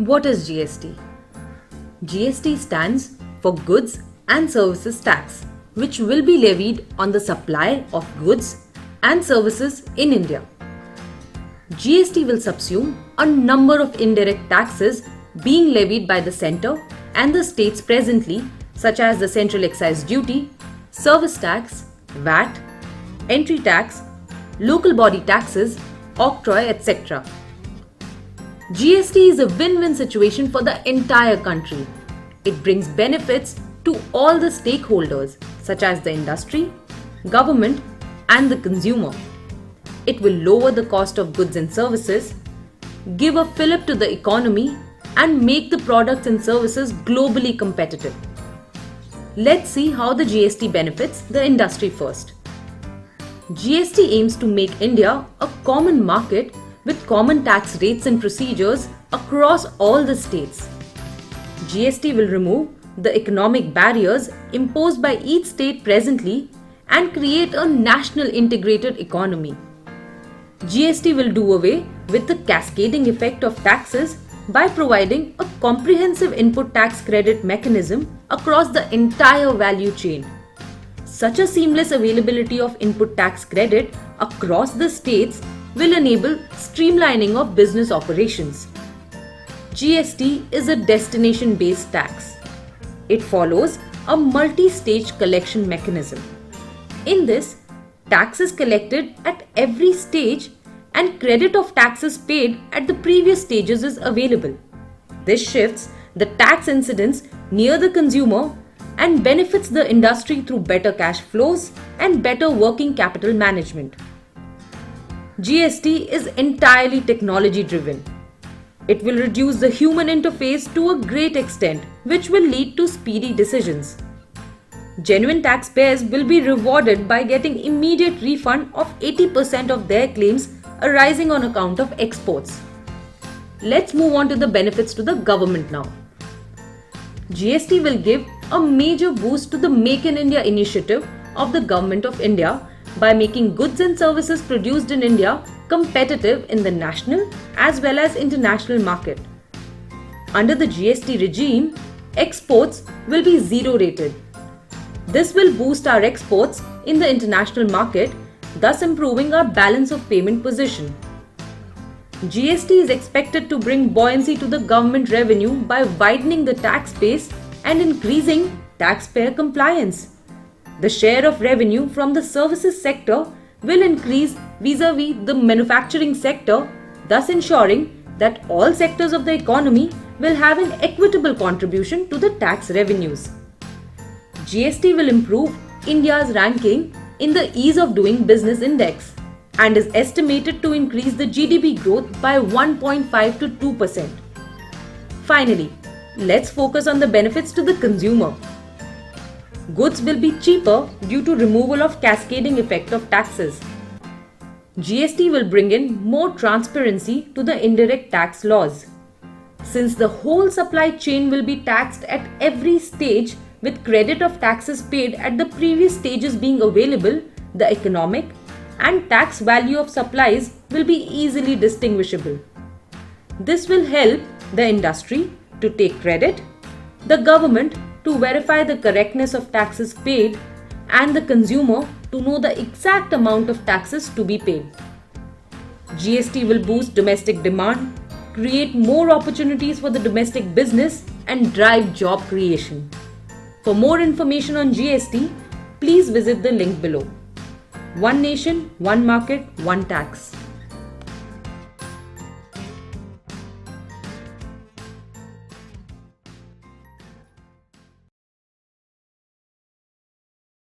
What is GST? GST stands for Goods and Services Tax, which will be levied on the supply of goods and services in India. GST will subsume a number of indirect taxes being levied by the centre and the states presently, such as the Central Excise Duty, Service Tax, VAT, Entry Tax, Local Body Taxes, Octroi, etc. GST is a win-win situation for the entire country. It brings benefits to all the stakeholders, such as the industry, government, and the consumer. It will lower the cost of goods and services, give a fillip to the economy, and make the products and services globally competitive. Let's see how the GST benefits the industry first. GST aims to make India a common market with common tax rates and procedures across all the states. GST will remove the economic barriers imposed by each state presently and create a national integrated economy. GST will do away with the cascading effect of taxes by providing a comprehensive input tax credit mechanism across the entire value chain. Such a seamless availability of input tax credit across the states will enable streamlining of business operations. GST is a destination-based tax. It follows a multi-stage collection mechanism. In this, tax is collected at every stage and credit of taxes paid at the previous stages is available. This shifts the tax incidence near the consumer and benefits the industry through better cash flows and better working capital management. GST is entirely technology driven. It will reduce the human interface to a great extent, which will lead to speedy decisions. Genuine taxpayers will be rewarded by getting immediate refund of 80% of their claims arising on account of exports. Let's move on to the benefits to the government now. GST will give a major boost to the Make in India initiative of the Government of India by making goods and services produced in India competitive in the national as well as international market. Under the GST regime, exports will be zero rated. This will boost our exports in the international market, thus improving our balance of payment position. GST is expected to bring buoyancy to the government revenue by widening the tax base and increasing taxpayer compliance. The share of revenue from the services sector will increase vis-a-vis the manufacturing sector, thus ensuring that all sectors of the economy will have an equitable contribution to the tax revenues. GST will improve India's ranking in the Ease of Doing Business Index and is estimated to increase the GDP growth by 1.5 to 2%. Finally, let's focus on the benefits to the consumer. Goods will be cheaper due to removal of cascading effect of taxes. GST will bring in more transparency to the indirect tax laws. Since the whole supply chain will be taxed at every stage with credit of taxes paid at the previous stages being available, the economic and tax value of supplies will be easily distinguishable. This will help the industry to take credit, the government to verify the correctness of taxes paid, and the consumer to know the exact amount of taxes to be paid. GST will boost domestic demand, create more opportunities for the domestic business, and drive job creation. For more information on GST, please visit the link below. One nation, one market, one tax.